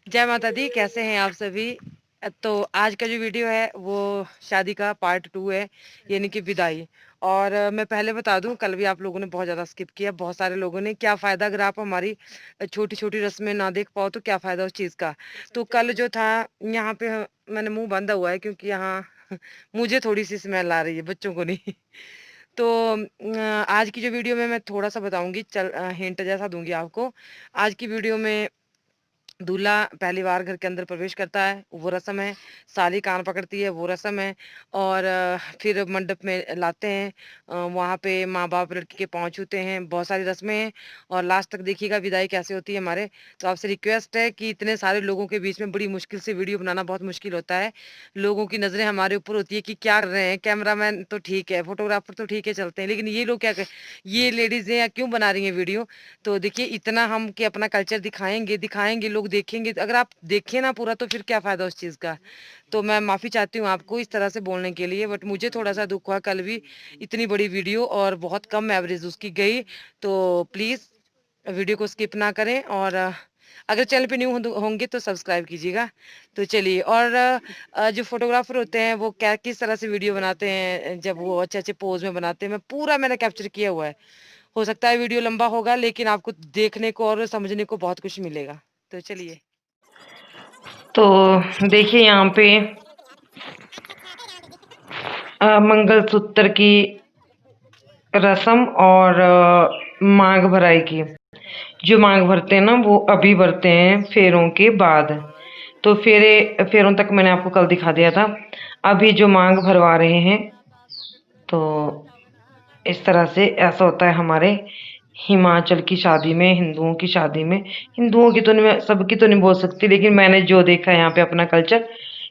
जय माता दी। कैसे हैं आप सभी। तो आज का जो वीडियो है वो शादी का पार्ट 2 है, यानी कि विदाई। और मैं पहले बता दूं, कल भी आप लोगों ने बहुत ज़्यादा स्किप किया, बहुत सारे लोगों ने। क्या फ़ायदा अगर आप हमारी छोटी छोटी रस्में ना देख पाओ, तो क्या फ़ायदा उस चीज़ का। तो कल जो था, यहाँ पे मैंने मुंह बांधा हुआ है क्योंकि यहाँ मुझे थोड़ी सी स्मेल आ रही है, बच्चों को नहीं। तो आज की जो वीडियो में मैं थोड़ा सा बताऊंगी, हिंट जैसा दूंगी आपको। आज की वीडियो में दूल्हा पहली बार घर के अंदर प्रवेश करता है, वो रस्म है। साली कान पकड़ती है, वो रस्म है। और फिर मंडप में लाते हैं। वहाँ पे माँ बाप लड़की के पाँव छूते हैं, बहुत सारी रस्में हैं। और लास्ट तक देखिएगा विदाई कैसे होती है हमारे। तो आपसे रिक्वेस्ट है कि इतने सारे लोगों के बीच में बड़ी मुश्किल से वीडियो बनाना बहुत मुश्किल होता है। लोगों की नज़रें हमारे ऊपर होती है कि क्या कर रहे हैं। कैमरामैन तो ठीक है, फोटोग्राफर तो ठीक है, चलते हैं, लेकिन ये लोग क्या कर, ये लेडीज़ हैं या क्यों बना रही हैं वीडियो। तो देखिए, इतना हम कि अपना कल्चर दिखाएंगे दिखाएंगे, लोग देखेंगे। अगर आप देखें ना पूरा, तो फिर क्या फ़ायदा उस चीज़ का। तो मैं माफ़ी चाहती हूँ आपको इस तरह से बोलने के लिए, बट मुझे थोड़ा सा दुख हुआ। कल भी इतनी बड़ी वीडियो और बहुत कम एवरेज उसकी गई। तो प्लीज़ वीडियो को स्किप ना करें। और अगर चैनल पे न्यू होंगे तो सब्सक्राइब कीजिएगा। तो चलिए। और जो फोटोग्राफर होते हैं वो क्या किस तरह से वीडियो बनाते हैं, जब वो अच्छे अच्छे पोज में बनाते हैं, मैंने कैप्चर किया हुआ है। हो सकता है वीडियो लंबा होगा, लेकिन आपको देखने को और समझने को बहुत कुछ मिलेगा। तो चलिए। तो देखिए यहाँ पे मंगलसूत्र की रस्म और मांग भराई की। जो मांग भरते हैं ना, वो अभी भरते हैं फेरों के बाद। तो फेरों तक मैंने आपको कल दिखा दिया था। अभी जो मांग भरवा रहे हैं, तो इस तरह से ऐसा होता है हमारे हिमाचल की शादी में, हिंदुओं की शादी में। हिंदुओं की तो नहीं, मैं सबकी तो नहीं बोल सकती, लेकिन मैंने जो देखा है यहाँ पे अपना कल्चर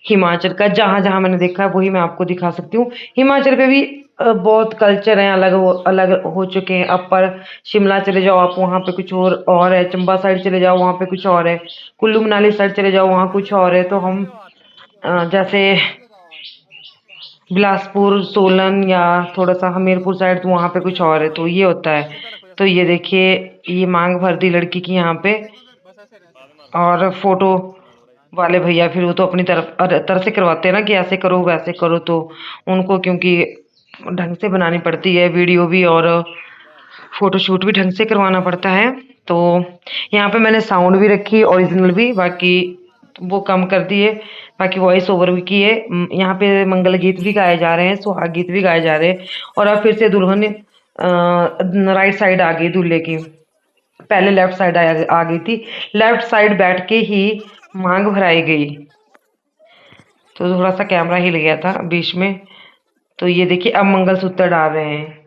हिमाचल का, जहाँ जहाँ मैंने देखा है वही मैं आपको दिखा सकती हूँ। हिमाचल पे भी बहुत कल्चर हैं, अलग हो चुके हैं। अपर शिमला चले जाओ आप, वहाँ पे कुछ और है। चंबा साइड चले जाओ, वहाँ पे कुछ और है। कुल्लू मनाली साइड चले जाओ, वहाँ कुछ और है। तो हम जैसे बिलासपुर, सोलन या थोड़ा सा हमीरपुर साइड, तो वहाँ पे कुछ और है। तो ये होता है। तो ये देखिए, ये मांग भर दी लड़की की यहाँ पे। और फोटो वाले भैया फिर वो तो अपनी तरफ से करवाते हैं ना, कि ऐसे करो वैसे करो। तो उनको क्योंकि ढंग से बनानी पड़ती है वीडियो भी, और फोटो शूट भी ढंग से करवाना पड़ता है। तो यहाँ पे मैंने साउंड भी रखी, ओरिजिनल भी, बाकी वो कम कर दिए। बाकी वॉइस ओवर भी की है। यहाँ पे मंगल गीत भी गाए जा रहे हैं, सुहाग गीत भी गाए जा रहे हैं। और अब फिर से दुल्हन राइट साइड आ गई दूल्हे की। पहले लेफ्ट साइड आ गई थी। लेफ्ट साइड बैठ के ही मांग भराई गई। तो थोड़ा सा कैमरा हिल गया था बीच में। तो ये देखिए, अब मंगलसूत्र डाल रहे हैं।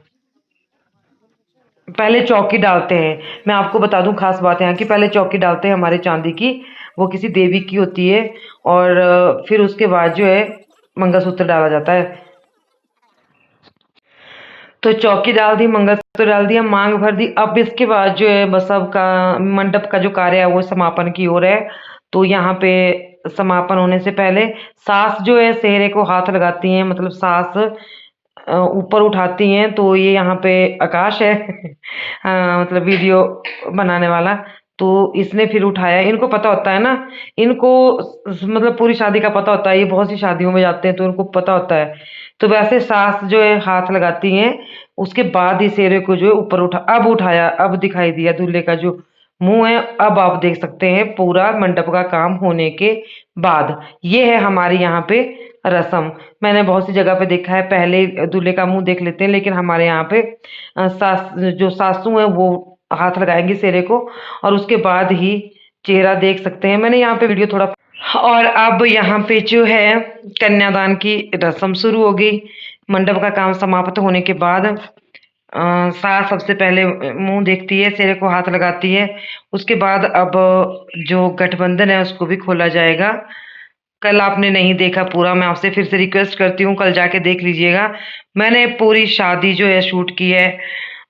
पहले चौकी डालते हैं। मैं आपको बता दूं, खास बात है यहाँ की, पहले चौकी डालते हैं हमारे चांदी की। वो किसी देवी की होती है। और फिर उसके बाद जो है मंगलसूत्र डाला जाता है। तो चौकी डाल दी, मंगलसूत्र डाल दिया, मांग भर दी। अब इसके बाद जो है बस अब का मंडप का जो कार्य है वो समापन की ओर है। तो यहाँ पे समापन होने से पहले सास जो है सेहरे को हाथ लगाती हैं, मतलब सास ऊपर उठाती हैं। तो ये यहाँ पे आकाश है मतलब वीडियो बनाने वाला। तो इसने फिर उठाया। इनको पता होता है ना, इनको मतलब पूरी शादी का पता होता है। ये बहुत सी शादियों में जाते हैं तो इनको पता होता है। तो वैसे सास जो है हाथ लगाती हैं, उसके बाद ही सेहरे को जो है ऊपर अब उठाया। अब दिखाई दिया दूल्हे का जो मुंह है। अब आप देख सकते हैं पूरा मंडप का काम होने के बाद। ये है हमारी यहाँ पे रस्म। मैंने बहुत सी जगह पे देखा है, पहले दूल्हे का मुंह देख लेते हैं, लेकिन हमारे यहाँ पे जो सासू है वो हाथ लगाएंगे सेहरे को, और उसके बाद ही चेहरा देख सकते हैं। मैंने यहाँ पे वीडियो थोड़ा। और अब यहाँ पे जो है कन्यादान की रस्म शुरू हो गई। मंडप का काम समाप्त होने के बाद सास सबसे पहले मुंह देखती है, सेहरे को हाथ लगाती है। उसके बाद अब जो गठबंधन है उसको भी खोला जाएगा। कल आपने नहीं देखा पूरा, मैं आपसे फिर से रिक्वेस्ट करती हूँ, कल जाके देख लीजिएगा। मैंने पूरी शादी जो है शूट की है।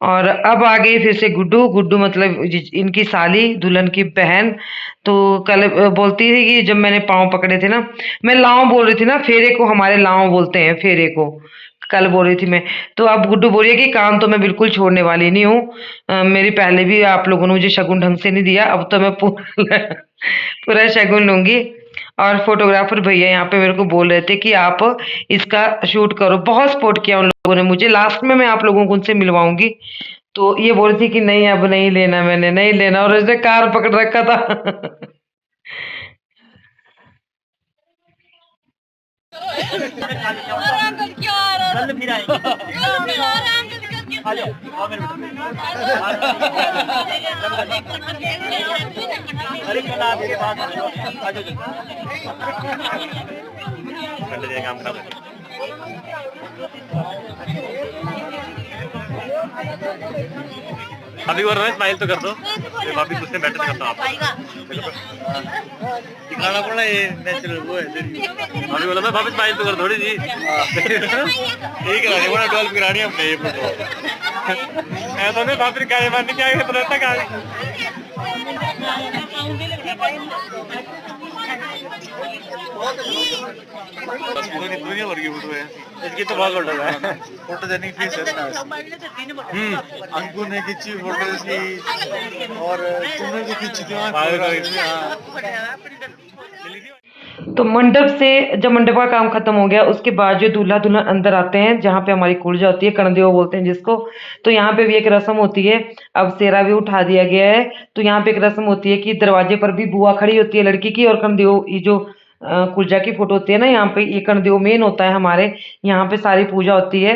और अब आ गई फिर से गुड्डू। गुड्डू मतलब इनकी साली, दुल्हन की बहन। तो कल बोलती थी कि जब मैंने पाँव पकड़े थे ना, मैं लाँव बोल रही थी ना, फेरे को हमारे लाँव बोलते हैं, फेरे को। कल बोल रही थी मैं। तो अब गुड्डू बोल रही है कि काम तो मैं बिल्कुल छोड़ने वाली नहीं हूँ। मेरी पहले भी आप लोगों ने मुझे शगुन ढंग से नहीं दिया, अब तो मैं पूरा पूरा शगुन लूंगी। और फोटोग्राफर भैया यहाँ पे मेरे को बोल रहे थे कि आप इसका शूट करो। बहुत सपोर्ट किया उन लोगों ने मुझे। लास्ट में मैं आप लोगों को उनसे मिलवाऊंगी। तो ये बोल रही थी कि नहीं अब नहीं लेना, मैंने नहीं लेना, और उसने कार पकड़ रखा था। कल फिर आएंगे। आ जाओ, आओ मेरे अरे कल आपके बाद आ जाओ। काम खराब अभी बोल रहा है स्माइल तो कर दो। भाभी गुस्से बैठे करता हूँ आपको दिखाना पड़ा ये नेचुरल वो है। अभी बोला मैं भाभी स्माइल तो कर थोड़ी सी यही करानी पड़ा 12 करानी हमने ये फोटो ऐसा नहीं भाभी गाड़ी मारने क्या पता था गाड़ी दुनिया भर की फोटो है इसकी तो बहुत फोटो है। फोटोजेनिक फेस है। अंकु ने खींची फोटो इसकी और तुमने भी खींची थी। तो मंडप से जब मंडप का काम खत्म हो गया उसके बाद जो दूल्हा दुल्हन अंदर आते हैं जहाँ पे हमारी कुर्जा होती है, कणदेव बोलते हैं जिसको। तो यहाँ पे भी एक रस्म होती है। अब सेरा भी उठा दिया गया है। तो यहाँ पे एक रस्म होती है कि दरवाजे पर भी बुआ खड़ी होती है लड़की की, और कणदेव ये जो कुर्जा की फोटो होती है ना, यहाँ पे ये कणदेव मेन होता है हमारे यहाँ पे, सारी पूजा होती है।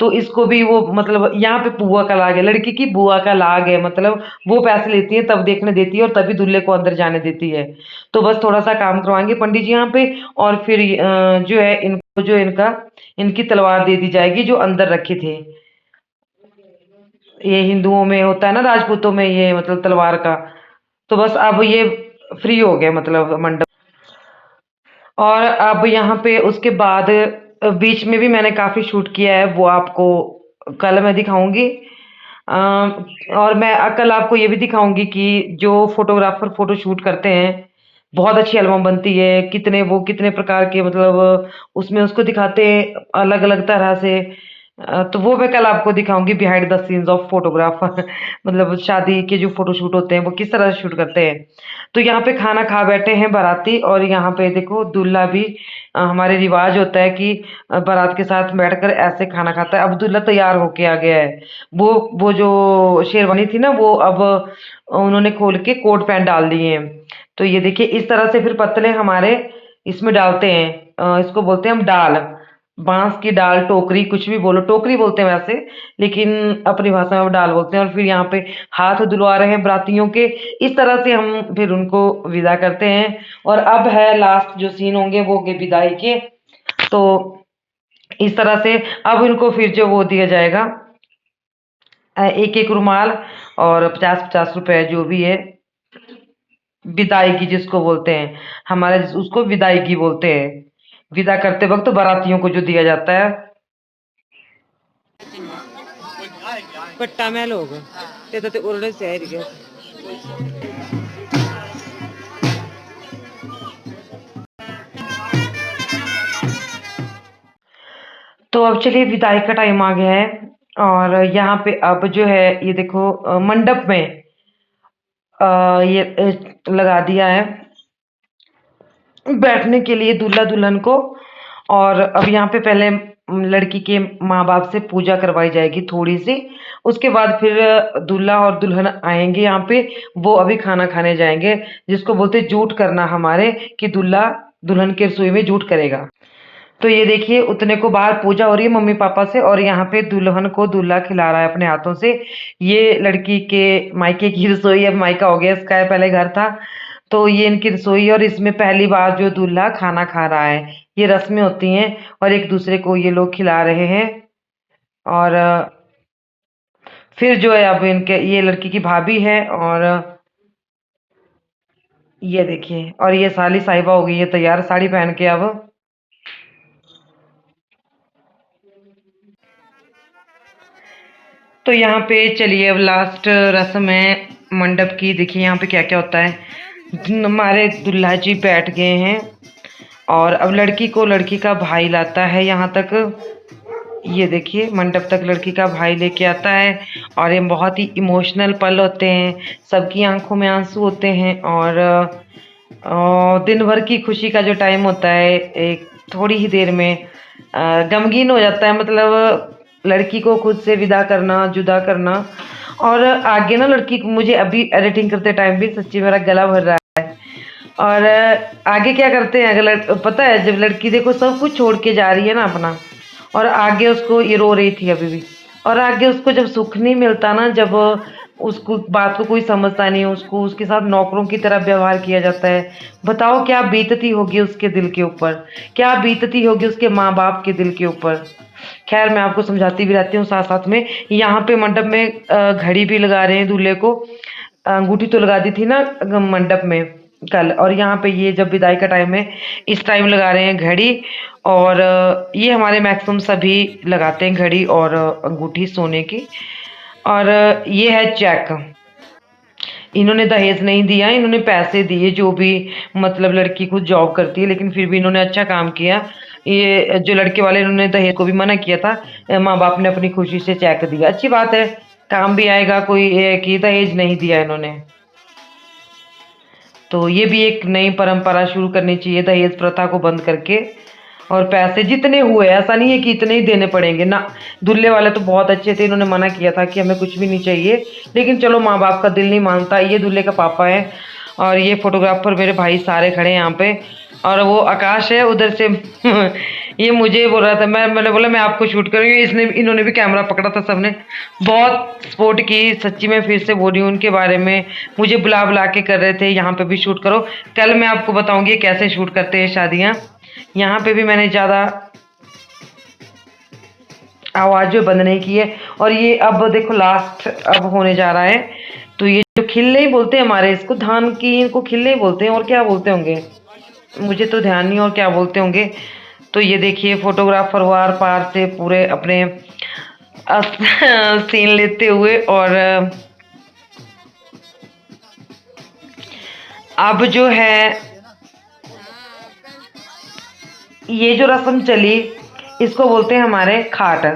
तो इसको भी वो मतलब यहाँ पे बुआ का लाग है, लड़की की बुआ का लाग है, मतलब वो पैसे लेती है तब देखने देती है और तभी दूल्हे को अंदर जाने देती है। तो बस थोड़ा सा काम करवाएंगे पंडित जी यहाँ पे, और फिर जो है इनको जो इनकी तलवार दे दी जाएगी जो अंदर रखे थे। ये हिंदुओं में होता है ना, राजपूतों में ये मतलब तलवार का। तो बस अब ये फ्री हो गया मतलब मंडप। और अब यहाँ पे उसके बाद बीच में भी मैंने काफी शूट किया है, वो आपको कल मैं दिखाऊंगी। और मैं कल आपको ये भी दिखाऊंगी कि जो फोटोग्राफर फोटो शूट करते हैं बहुत अच्छी एल्बम बनती है। कितने प्रकार के मतलब उसमें उसको दिखाते हैं अलग अलग तरह से। तो वो मैं कल आपको दिखाऊंगी behind the scenes of photographer. मतलब शादी के जो फोटो शूट होते हैं वो किस तरह से शूट करते हैं। तो यहाँ पे खाना खा बैठे हैं बाराती, और यहाँ पे देखो दूल्हा भी हमारे रिवाज होता है कि बारात के साथ बैठकर ऐसे खाना खाता है। अब दूल्हा तैयार होके आ गया है। वो जो शेरवानी थी ना वो अब उन्होंने खोल के कोट पैंट डाल दिए हैं। तो ये देखिए इस तरह से फिर पतले हमारे इसमें डालते हैं। इसको बोलते हैं हम डाल, बांस की डाल, टोकरी, कुछ भी बोलो, टोकरी बोलते हैं वैसे, लेकिन अपनी भाषा में वो डाल बोलते हैं। और फिर यहाँ पे हाथ धुलवा रहे हैं बरातियों के। इस तरह से हम फिर उनको विदा करते हैं। और अब है लास्ट जो सीन होंगे वो होंगे विदाई के। तो इस तरह से अब इनको फिर जो वो दिया जाएगा एक एक रुमाल और 50-50 रुपए जो भी है, विदाईगी जिसको बोलते हैं हमारे, उसको विदाईगी बोलते हैं। विदा करते वक्त बारातियों को जो दिया जाता है। पट्टा में लोग ते उरने से है। तो अब चलिए विदाई का टाइम आ गया है। और यहाँ पे अब जो है ये देखो मंडप में ये लगा दिया है बैठने के लिए दूल्हा दुल्हन को। और अब यहाँ पे पहले लड़की के माँ बाप से पूजा करवाई जाएगी थोड़ी सी। उसके बाद फिर दूल्हा और दुल्हन आएंगे यहाँ पे। वो अभी खाना खाने जाएंगे जिसको बोलते जूट करना हमारे, कि दूल्हा दुल्हन के रसोई में जूट करेगा। तो ये देखिए उतने को बाहर पूजा हो रही है मम्मी पापा से, और यहाँ पे दुल्हन को दूल्हा खिला रहा है अपने हाथों से। ये लड़की के मायके की रसोई, अब मायका हो गया इसका, पहले घर था। तो ये इनकी रसोई, और इसमें पहली बार जो दूल्हा खाना खा रहा है। ये रस्में होती हैं और एक दूसरे को ये लोग खिला रहे हैं। और फिर जो है अब इनके ये लड़की की भाभी है, और ये देखिए, और ये साली साहिबा हो गई है तैयार साड़ी पहन के अब। तो यहाँ पे चलिए अब लास्ट रस्म है मंडप की। देखिए यहाँ पे क्या क्या होता है। हमारे दूल्हा जी बैठ गए हैं, और अब लड़की को लड़की का भाई लाता है यहाँ तक। ये देखिए मंडप तक लड़की का भाई लेके आता है और ये बहुत ही इमोशनल पल होते हैं, सबकी आंखों में आंसू होते हैं और दिन भर की खुशी का जो टाइम होता है एक थोड़ी ही देर में गमगीन हो जाता है। मतलब लड़की को खुद से विदा करना, जुदा करना। और आगे ना लड़की को, मुझे अभी एडिटिंग करते टाइम भी सच्ची मेरा गला भर रहा है। और आगे क्या करते हैं, अगर पता है जब लड़की देखो सब कुछ छोड़ के जा रही है ना अपना, और आगे उसको, ये रो रही थी अभी भी, और आगे उसको जब सुख नहीं मिलता ना, जब उसको बात को कोई समझता नहीं, उसको उसके साथ नौकरों की तरह व्यवहार किया जाता है, बताओ क्या बीतती होगी उसके दिल के ऊपर, क्या बीतती होगी उसके माँ बाप के दिल के ऊपर। खैर मैं आपको समझाती भी रहती हूँ साथ साथ में। यहाँ पे मंडप में घड़ी भी लगा रहे हैं दूल्हे को, अंगूठी तो लगा दी थी ना मंडप में कल, और यहाँ पे ये जब विदाई का टाइम है इस टाइम लगा रहे हैं घड़ी। और ये हमारे मैक्सिमम सभी लगाते हैं घड़ी और अंगूठी सोने की। और ये है चेक, इन्होंने दहेज नहीं दिया, इन्होंने पैसे दिए, जो भी मतलब लड़की खुद जॉब करती है लेकिन फिर भी इन्होंने अच्छा काम किया। ये जो लड़के वाले, इन्होंने दहेज को भी मना किया था, माँ बाप ने अपनी खुशी से चेक दिया, अच्छी बात है, काम भी आएगा। कोई ये कि दहेज नहीं दिया इन्होंने, तो ये भी एक नई परंपरा शुरू करनी चाहिए दहेज प्रथा को बंद करके। और पैसे जितने हुए, ऐसा नहीं है कि इतने ही देने पड़ेंगे ना। दूल्हे वाले तो बहुत अच्छे थे, इन्होंने मना किया था कि हमें कुछ भी नहीं चाहिए, लेकिन चलो माँ बाप का दिल नहीं मानता। ये दूल्हे का पापा है और ये फोटोग्राफर मेरे भाई सारे खड़े हैं यहाँ पे, और वो आकाश है उधर से ये मुझे बोल रहा था, मैंने बोला मैं आपको शूट करूँगी, इन्होंने भी कैमरा पकड़ा था। सबने बहुत सपोर्ट की, सच्ची में फिर से बोल रही हूँ उनके बारे में, मुझे बुला बुला के कर रहे थे यहाँ पे भी शूट करो। कल मैं आपको बताऊंगी कैसे शूट करते हैं शादियाँ। यहाँ पे भी मैंने ज़्यादा आवाज़ जो बंद नहीं की है। और ये अब देखो लास्ट अब होने जा रहा है, तो ये जो खिल्ले ही बोलते हैं हमारे इसको, धान की इनको खिल्ले ही बोलते हैं, और क्या बोलते होंगे मुझे तो ध्यान नहीं और क्या बोलते होंगे। तो ये देखिए फोटोग्राफर वार पार से पूरे अपने सीन लेते हुए। और अब जो है ये जो रस्म चली, इसको बोलते हैं हमारे खाट।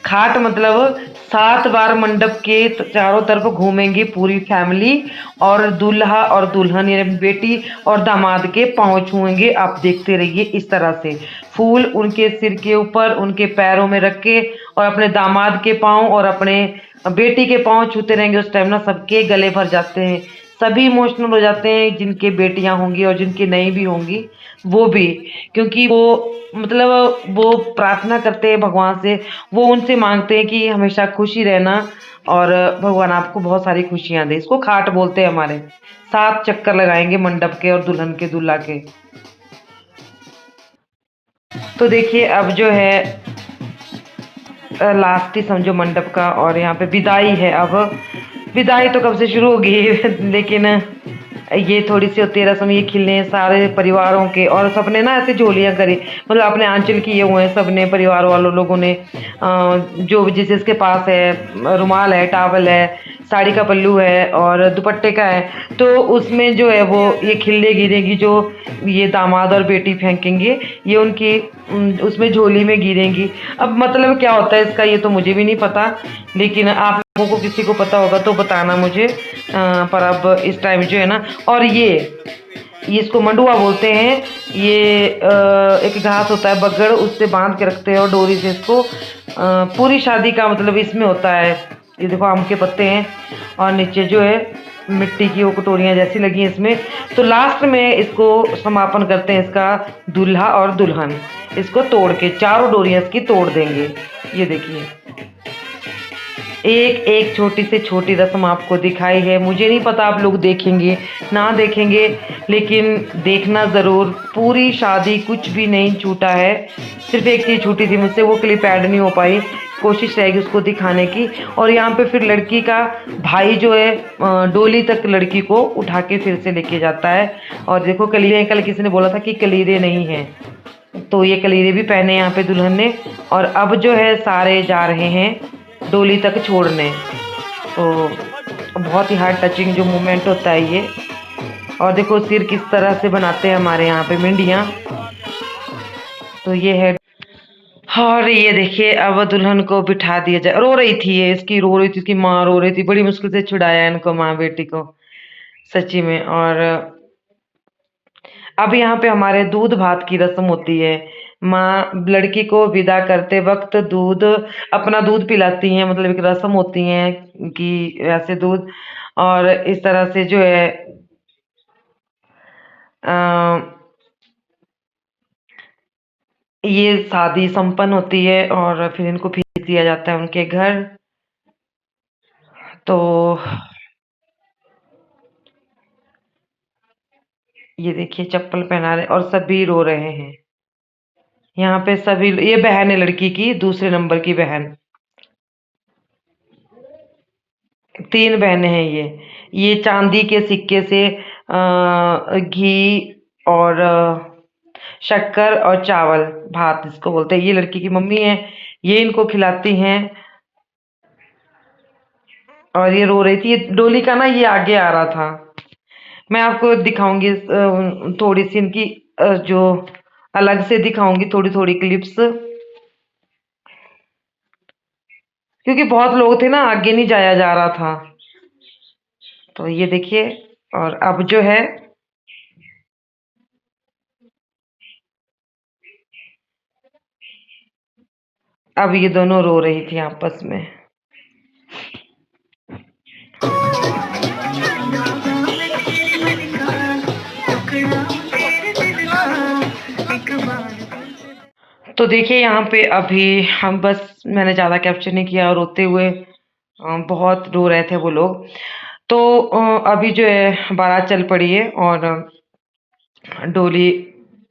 खाट मतलब 7 बार मंडप के चारों तरफ घूमेंगी पूरी फैमिली, और दूल्हा और दुल्हन यानी बेटी और दामाद के पाँव छुएंगे। आप देखते रहिए इस तरह से, फूल उनके सिर के ऊपर, उनके पैरों में रख के, और अपने दामाद के पाँव और अपने बेटी के पाँव छूते रहेंगे। उस टाइम ना सबके गले भर जाते हैं, सभी इमोशनल हो जाते हैं, जिनके बेटियां होंगी और जिनकी नहीं भी होंगी वो भी, क्योंकि वो मतलब वो प्रार्थना करते हैं भगवान से, वो उनसे मांगते हैं कि हमेशा खुशी रहना और भगवान आपको बहुत सारी खुशियां दे। इसको खाट बोलते हैं हमारे। 7 चक्कर लगाएंगे मंडप के और दुल्हन के दूल्हा के। तो देखिए अब जो है लास्ट ही समझो मंडप का, और यहाँ पे विदाई है। अब विदाई तो कब से शुरू होगी लेकिन ये थोड़ी सी होती है रस्म, ये खिलने सारे परिवारों के, और सबने ना ऐसे झोलियाँ करी, मतलब अपने आंचल किए हुए हैं सबने, परिवार वालों लोगों ने, जो जिस जिसके पास है रुमाल है, टावल है, साड़ी का पल्लू है और दुपट्टे का है, तो उसमें जो है वो ये खिल्ले गिरेंगी, जो ये दामाद और बेटी फेंकेंगे, ये उनकी उसमें झोली में गिरेंगी। अब मतलब क्या होता है इसका ये तो मुझे भी नहीं पता, लेकिन आप लोगों को किसी को पता होगा तो बताना मुझे। पर अब इस टाइम जो है ना, और ये इसको मंडुआ बोलते हैं। ये एक घास होता है बगड़, उससे बांध के रखते हैं और डोरी से इसको, पूरी शादी का मतलब इसमें होता है। ये देखो आम के पत्ते हैं और नीचे जो है मिट्टी की वो कटोरियाँ जैसी लगी हैं इसमें। तो लास्ट में इसको समापन करते हैं इसका दूल्हा और दुल्हन, इसको तोड़ के चारों डोरियाँ इसकी तोड़ देंगे। ये देखिए एक एक छोटी से छोटी रस्म आपको दिखाई है। मुझे नहीं पता आप लोग देखेंगे ना देखेंगे, लेकिन देखना ज़रूर। पूरी शादी कुछ भी नहीं छूटा है, सिर्फ एक चीज़ छूटी थी मुझसे, वो क्लिप ऐड नहीं हो पाई, कोशिश रहेगी उसको दिखाने की। और यहाँ पे फिर लड़की का भाई जो है डोली तक लड़की को उठा के फिर से लेके जाता है। और देखो कलीरे, कल किसी ने बोला था कि कलीरे नहीं हैं, तो ये कलीरे भी पहने यहाँ पे दुल्हन ने। और अब जो है सारे जा रहे हैं डोली तक छोड़ने, तो बहुत ही हार्ट टचिंग जो मोमेंट होता है ये। और देखो सिर किस तरह से बनाते हैं हमारे यहाँ पे मिंडियाँ, तो ये है। और ये देखिए अब दुल्हन को बिठा दिया जाए। रो रही थी ये, इसकी रो रही थी, इसकी माँ रो रही थी, बड़ी मुश्किल से छुड़ाया इनको माँ बेटी को, सच्ची में। और अब यहाँ पे हमारे दूध भात की रस्म होती है। माँ लड़की को विदा करते वक्त दूध, अपना दूध पिलाती हैं, मतलब एक रस्म होती है कि ऐसे दूध। और इस तरह से जो है ये शादी संपन्न होती है और फिर इनको भेज दिया जाता है उनके घर। तो ये देखिए चप्पल पहना रहे और सभी रो रहे हैं यहाँ पे सभी। ये बहन है लड़की की, दूसरे नंबर की बहन। 3 बहनें हैं ये चांदी के सिक्के से घी और शक्कर और चावल भात इसको बोलते हैं। ये लड़की की मम्मी है, ये इनको खिलाती हैं। और ये रो रही थी। ये डोली का ना ये आगे आ रहा था, मैं आपको दिखाऊंगी थोड़ी सी इनकी जो अलग से दिखाऊंगी थोड़ी थोड़ी क्लिप्स, क्योंकि बहुत लोग थे ना, आगे नहीं जाया जा रहा था। तो ये देखिए। और अब जो है अब ये दोनों रो रही थी आपस में। तो देखिए यहाँ पे अभी हम बस, मैंने ज़्यादा कैप्चर नहीं किया, रोते हुए बहुत रो रहे थे वो लोग। तो अभी जो है बारात चल पड़ी है और डोली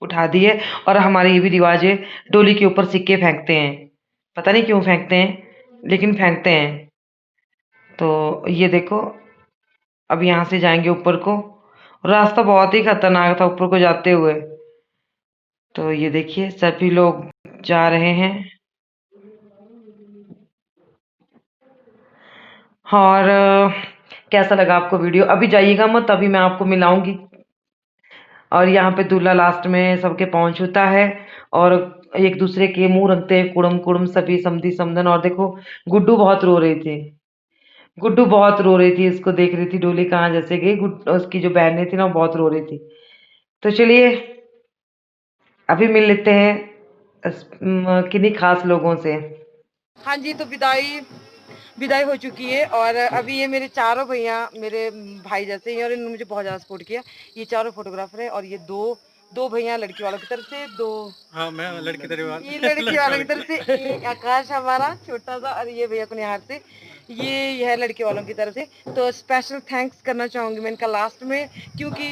उठा दी है। और हमारे ये भी रिवाज है, डोली के ऊपर सिक्के फेंकते हैं, पता नहीं क्यों फेंकते हैं लेकिन फेंकते हैं। तो ये देखो अब यहाँ से जाएंगे ऊपर को, रास्ता बहुत ही खतरनाक था ऊपर को जाते हुए। तो ये देखिए सभी लोग जा रहे हैं। और कैसा लगा आपको वीडियो? अभी जाइएगा मत, अभी मैं आपको मिलाऊंगी। और यहाँ पे दूल्हा लास्ट में सबके पाँव छूता है और एक दूसरे के मुंह रखते हैं, कुड़म कुड़म सभी समधी समधन। और देखो गुड्डू बहुत रो रही थी, गुड्डू बहुत रो रही थी, इसको देख रही थी डोली कहाँ जैसे गई। उसकी जो बहनें थी ना वो बहुत रो रही थी। तो चलिए अभी मिल लेते हैं किन्हीं खास लोगों से। हाँ जी, तो विदाई विदाई हो चुकी है। और अभी ये मेरे चारों भैया मेरे भाई जैसे ही हैं और इन्होंने मुझे बहुत ज़्यादा सपोर्ट किया। ये चारों फोटोग्राफर हैं और ये दो भैया लड़की वालों की तरफ से, दो हाँ मैं लड़की तरफ ये लड़की वालों की तरफ से, ये आकाश हमारा छोटा सा, और ये भैया को निहार से, ये है लड़के वालों की तरफ से। तो स्पेशल थैंक्स करना चाहूँगी मैं इनका लास्ट में, क्योंकि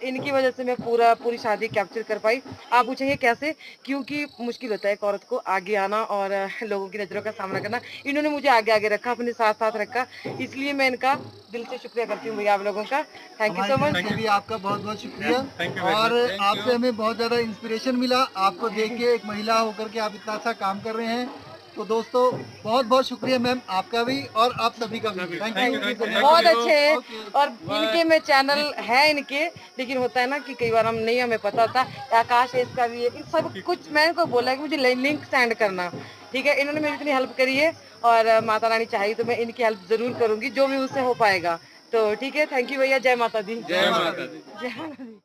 इनकी वजह से मैं पूरी शादी कैप्चर कर पाई। आप पूछेंगे कैसे? क्योंकि मुश्किल होता है एक औरत को आगे आना और लोगों की नज़रों का सामना करना। इन्होंने मुझे आगे आगे रखा, अपने साथ साथ रखा, इसलिए मैं इनका दिल से शुक्रिया करती हूँ भैया आप लोगों का। Thank you so much. भी आपका बहुत बहुत शुक्रिया। और आपसे हमें बहुत ज़्यादा इंस्पिरेशन मिला, आपको देख के, एक महिला होकर के आप इतना अच्छा काम कर रहे हैं। तो दोस्तों बहुत बहुत शुक्रिया मैम, आपका भी और आप सभी का भी। Thank you. बहुत अच्छे हैं। और इनके में चैनल है इनके, लेकिन होता है ना कि कई बार हमें पता होता। आकाश है इसका भी है, इन सब कुछ मैंने को बोला है कि मुझे लिंक सेंड करना, ठीक है। इन्होंने मेरी इतनी हेल्प करी है और माता रानी चाहिए तो मैं इनकी हेल्प जरूर करूंगी जो भी मुझसे हो पाएगा। तो ठीक है, थैंक यू भैया। जय माता दी। जय माता दी। जय माता दी।